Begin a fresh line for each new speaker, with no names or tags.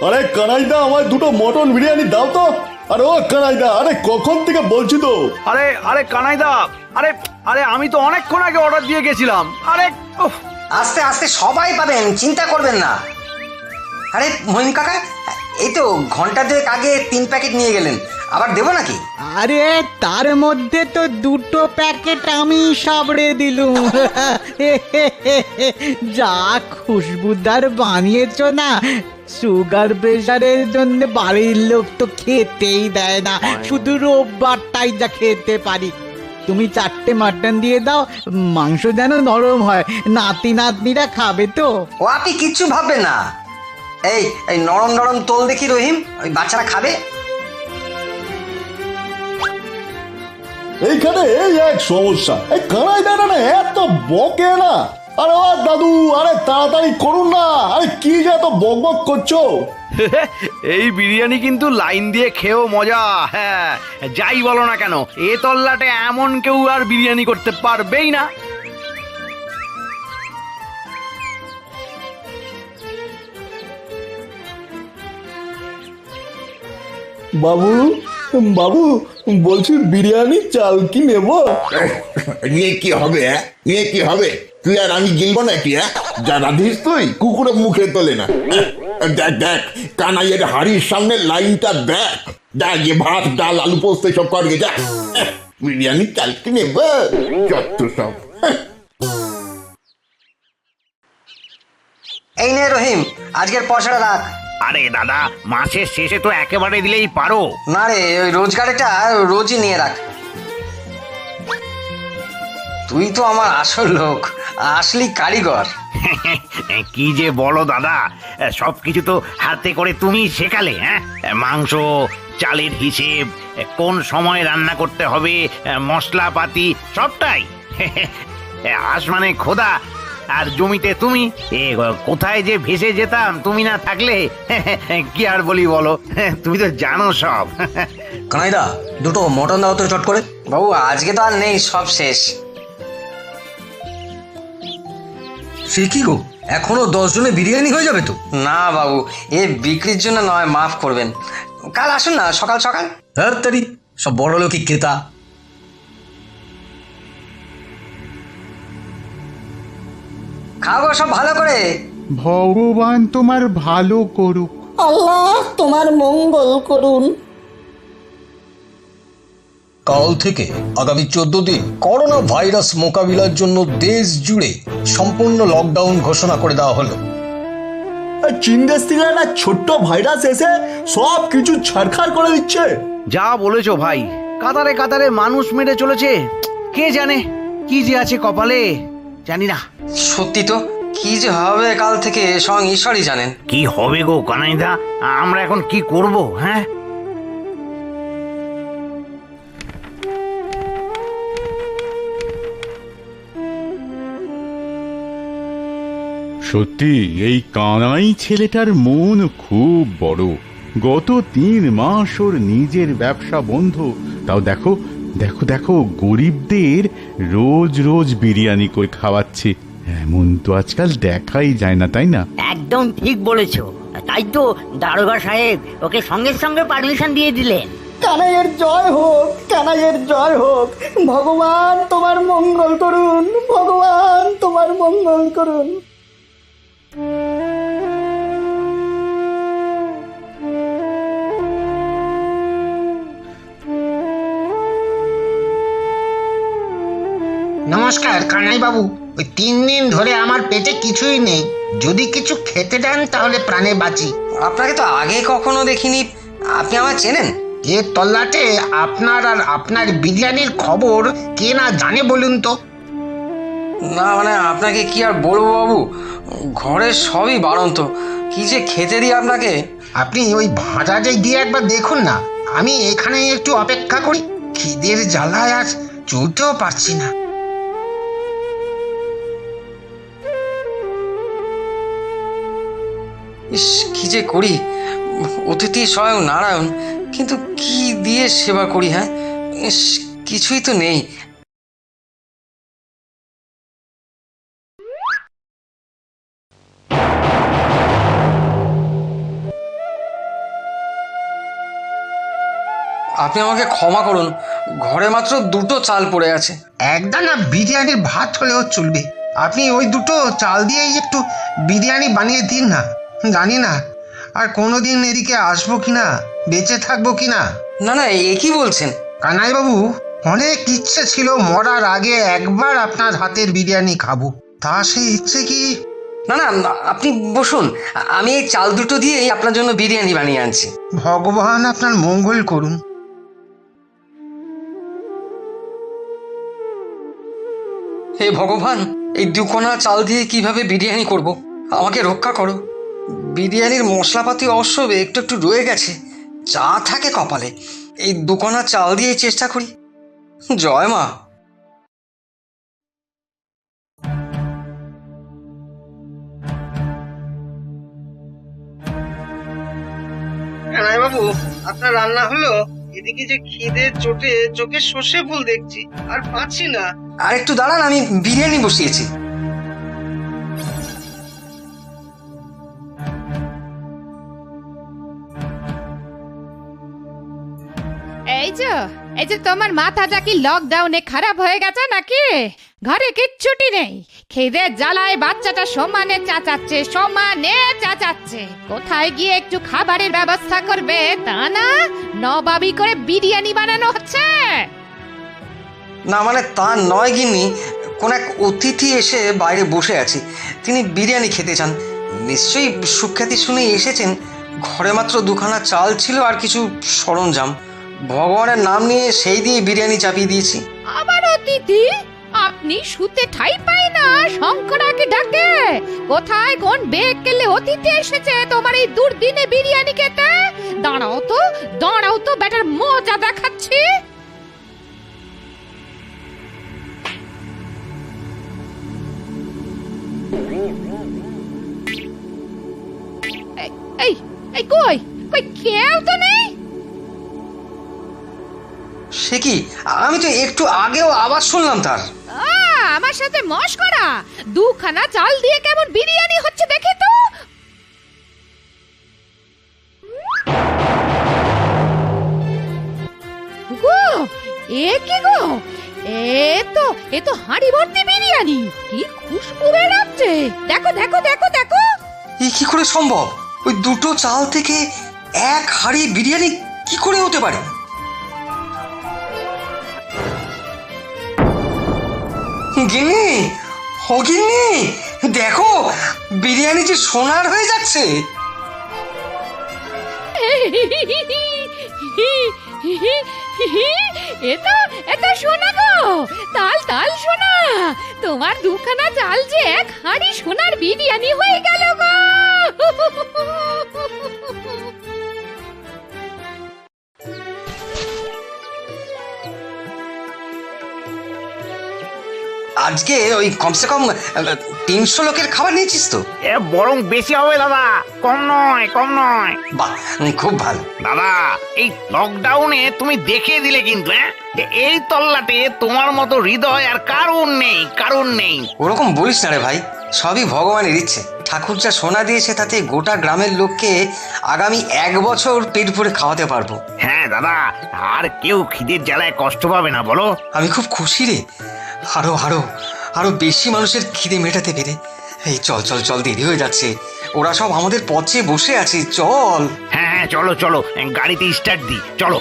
আরে কানাইদা, আমায় দুটো মটন বিরিয়ানি দাও তো। আরে ও কানাইদা, আরে কখন থেকে বলছি তো।
আরে আরে কানাইদা, আরে আরে আমি তো অনেকক্ষণ আগে অর্ডার দিয়ে গেছিলাম। আরে উফ।
আস্তে আস্তে সবাই পাবেন, চিন্তা করবেন না। আরে মহিম কাকা, এই তো ঘন্টা দুয়েক আগে 3 প্যাকেট নিয়ে গেলেন, আবার দেবো নাকি?
আরে তার মধ্যে তো 2টো প্যাকেট আমি সাবড়ে দিলুম। যা খুশবুদার বানিয়েছ না, সুগার প্রেশারের জন্য বাড়ির লোক তো খেতেই দেয় না, শুধু রোববারটাই যা খেতে পারি। তুমি 4টে মাটন দিয়ে দাও, মাংস যেন নরম হয়, নাতি নাতনিরা খাবে তো।
ও আপনি কিচ্ছু ভাববেন না। এই এই নরম নরম তোল দেখি রহিম, ওই বাচ্চারা খাবে।
এইখানে এই এক সমস্যা, এই কানাইদা না এত বকে না। আরে ও দাদু, আরে তাড়াতাড়ি করুন না। আরে কি যে এত বক বক করছো?
এই বিরিয়ানি কিন্তু লাইন দিয়ে খেয়েও মজা। হ্যাঁ, যাই বলো না কেন, এ তল্লাটে এমন কেউ আর বিরিয়ানি করতে পারবেই না।
বাবু, বাবু বলছি বিরিয়ানি চাল কি নেব?
নিয়ে কি হবে? নিয়ে কি হবে? তুই আর আমি গিলবো নাকি? যা রাধিস তুই, কুকুরে মুখে তোলে না। দেখ দেখ, কানাইয়ের হাড়ির সামনে লাইনটা দেখ। যা গিয়ে ভাত ডাল আলু পোস্ত সব কর গে, যা। বিরিয়ানি চাল কি নেব? যত সব।
এই নে রহিম, আজকের পয়সাটা রাখ।
আরে দাদা, মাসের শেষে তো একেবারে দিলেই পারো।
না রে, ওই রোজগারেটা রোজই নিয়ে রাখ। তুই তো আমার আসল লোক, আসলি কারিগর।
কি যে বলো দাদা, সবকিছু তো হাতে করে তুমি শেখালে। হ্যাঁ, মাংস চালের হিসেব, কোন সময় রান্না করতে হবে, মশলাপাতি সবটাই। আস মানে খোদা, আর জমিতে তুমি। কোথায় যে ভেসে যেতাম তুমি না থাকলে। কি আর বলি বলো, তুমি তো জানো সব।
কানাইদা, দুটো মটন দাও তো চট করে। বাবু আজকে তো আর নেই, সব শেষ। সে কি গো, এখনো 10 জনে বিরিয়ানি হয়ে যাবে তো? না বাবু, এ বিক্রির জন্য নয়, মাফ করবেন। কাল আসুন না সকাল সকাল। হ্যাঁ তারি, সব বড় লোকই ক্রেতা। খাও গো সব ভালো করে।
ভগবান তোমার ভালো করুক।
আল্লাহ তোমার মঙ্গল করুন।
কাল থেকে আগামী 14 দিন করোনা ভাইরাস মোকাবিলার জন্য দেশ জুড়ে সম্পূর্ণ লকডাউন ঘোষণা করে দেওয়া হলো।
চীন দেশ থেকে একটা ছোট্ট ভাইরাস এসে সব কিছু ছাড়খাড় করে দিচ্ছে।
যা বলেছো ভাই, কাতারে কাতারে মানুষ মেরে চলেছে। কে জানে কি যে আছে কপালে, জানি না।
সত্যি তো, কি যে হবে কাল থেকে স্বয়ং ঈশ্বরই জানেন।
কি হবে গো কানাইদা, আমরা এখন কি করব? হ্যাঁ,
সত্যি এই কানাই ছেলেটার মন খুব বড়। গত 3 মাস ওর নিজের ব্যবসা বন্ধ, তাও দেখো দেখো দেখো গরিবদের রোজ রোজ বিরিয়ানি করে খাওয়াচ্ছে। এমন তো আজকাল দেখাই যায় না, তাই না?
একদম ঠিক বলেছো। তাই তো দারোগা সাহেব ওকে সঙ্গে সঙ্গে পারমিশন দিয়ে দিলেন।
কানাইয়ের জয় হোক, কানাইয়ের জয় হোক। ভগবান তোমার মঙ্গল করুন, ভগবান তোমার মঙ্গল করুন।
নমস্কার কানাই বাবু। ওই 3 দিন ধরে আমার পেটে কিছুই নেই, যদি কিছু খেতে দেন তাহলে প্রাণে বাঁচি।
আপনাকে তো আগে কখনো দেখিনি, আপনি আমায় চেনেন?
এ তল্লাটে আপনার আর আপনার বিরিয়ানির খবর কে না জানে বলুন তো?
না মানে আপনাকে কি আর বলবো বাবু, ঘরে সবই বাড়ন্ত, কি যে খেতে দিই আপনাকে।
আপনি ওই ভাঁড়ারে গিয়ে একবার দেখুন না, আমি এখানে একটু অপেক্ষা করি। খিদের জ্বালায় আর চলতেও পারছি না।
ইস, কি যে করি, অতিথি স্বয়ং নারায়ণ, কিন্তু কি দিয়ে সেবা করি? হ্যাঁ, ইস, কিছুই তো নেই। আপনি আমাকে ক্ষমা করুন, ঘরে মাত্র দুটো চাল পড়ে আছে।
একদানা বিরিয়ানির ভাত হলেও চলবে। আপনি ওই দুটো চাল দিয়েই একটু বিরিয়ানি বানিয়ে দিন না। জানি না আর কোনোদিন এদিকে আসবো কিনা, বেঁচে থাকবো কিনা।
না না, এ কি বলছেন?
কানাইবাবু, অনেক ইচ্ছে ছিল মরার আগে একবার আপনার হাতের বিরিয়ানি খাবো। তা সে ইচ্ছে কি?
না না, আপনি বসুন, আমি এই চাল দুটো দিয়েই আপনার জন্য বিরিয়ানি বানিয়ে আনছি।
ভগবান আপনার মঙ্গল করুন।
হে ভগবান, এই দুকোনা চাল দিয়ে কিভাবে বিরিয়ানি করব? আমাকে রক্ষা করো। বিরিয়ানির মশলাপাতি অবশ্য একটু একটু রয়ে গেছে, যা থাকে কপালে। এই দুকোনা চাল দিয়ে চেষ্টা করি। জয় মা।
কানাইবাবু, আপনার রান্না হলো? এদিকে যে খিদের চোটে চোখে সর্ষে ফুল দেখছি, আর পাচ্ছি না।
আর একটু দাঁড়ান, আমি বিরিয়ানি বসিয়েছি।
এই যে তোমার মাথাটা কি লকডাউনে খারাপ হয়ে গেছে নাকি? ঘরে কিচ্ছুটি নেই, খিদের জ্বালায় বাচ্চাটা সমানে চেঁচাচ্ছে। কোথায় গিয়ে একটু খাবারের ব্যবস্থা করবে তা না, নবাবি করে বিরিয়ানি বানানো হচ্ছে।
না মানে তা নয় গিন্নি, কোন এক অতিথি এসে বাইরে বসে আছে, তিনি বিরিয়ানি খেতে চান। নিশ্চয়ই সুখ্যাতি শুনে এসেছেন। ঘরে মাত্র দুখানা চাল ছিল আর কিছু সরঞ্জাম। ভগবানের নাম নিয়ে সেই দিয়ে বিরিয়ানি চাপিয়ে দিয়েছি।
আবার অতিথি? আপনি শুতে ঠাই পাই না, শঙ্করাকে ডাকে। কোথায় কোন বেগ কেলে অতিথি এসেছে তোমার এই দুর্দিনে বিরিয়ানি খেতে? দাঁড়াও তো বেটার মজা দেখাচ্ছি। এই কই কেউ তো নেই।
সে কি, আমি তো একটু আগেও আওয়াজ শুনলাম তার।
আমার সাথে মশকরা? দুখানা চাল দিয়ে কেমন বিরিয়ানি হচ্ছে দেখে তো। গো, এ কি গো? এ তো হাঁড়ি ভর্তি বিরিয়ানি, কি খুশবু বেরাচ্ছে। দেখো।
এ কি করে সম্ভব? ওই দুটো চাল থেকে এক হাঁড়ি বিরিয়ানি কি করে হতে পারে? গিন্নি, ও গিন্নি, দেখো বিরিয়ানি যে সোনার হয়ে যাচ্ছে।
এটা সোনা গো, তাল সোনা। তোমার দুখানা চাল যে এক হাঁড়ি সোনার বিরিয়ানি হয়ে গেল গো।
আজকে ওই কমসে কম 300 লোকের খাবার নিয়েছিস তো?
বরং বেশি হবে দাদা, কম নয়।
বাহ, খুব ভালো।
দাদা, এই লকডাউনে তুমি দেখিয়ে দিলে কিন্তু, এই তল্লাটে তোমার মতো হৃদয় আর কারণ নেই।
ওরকম বলিস না রে ভাই, সবই ভগবানের ইচ্ছে। ঠাকুর যা সোনা দিয়েছে তাতে গোটা গ্রামের লোককে আগামী 1 বছর পেট ভরে খাওয়াতে পারবো।
হ্যাঁ দাদা, আর কেউ খিদের জ্বালায় কষ্ট পাবে না, বলো।
আমি খুব খুশি রে, আরো বেশি মানুষের খিদে মেটাতে পেরে। এই চল, দেরি হয়ে যাচ্ছে, ওরা সব আমাদের পথে বসে আছে, চল।
হ্যাঁ চলো, গাড়িতে স্টার্ট দি, চলো।